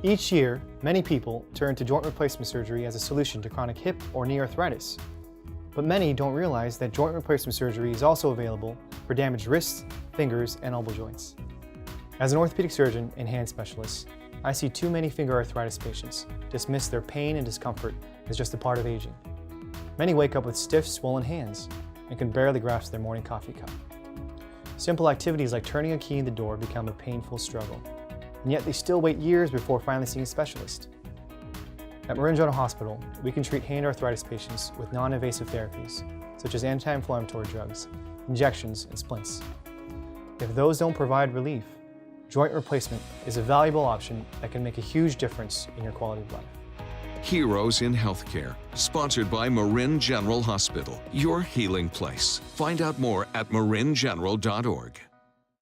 Each year, many people turn to joint replacement surgery as a solution to chronic hip or knee arthritis. But many don't realize that joint replacement surgery is also available for damaged wrists, fingers, and elbow joints. As an orthopedic surgeon and hand specialist, I see too many finger arthritis patients dismiss their pain and discomfort as just a part of aging. Many wake up with stiff, swollen hands and can barely grasp their morning coffee cup. Simple activities like turning a key in the door become a painful struggle, and yet they still wait years before finally seeing a specialist. At Marin General Hospital, we can treat hand arthritis patients with non-invasive therapies, such as anti-inflammatory drugs, injections, and splints. If those don't provide relief, joint replacement is a valuable option that can make a huge difference in your quality of life. Heroes in Healthcare, sponsored by Marin General Hospital, your healing place. Find out more at maringeneral.org.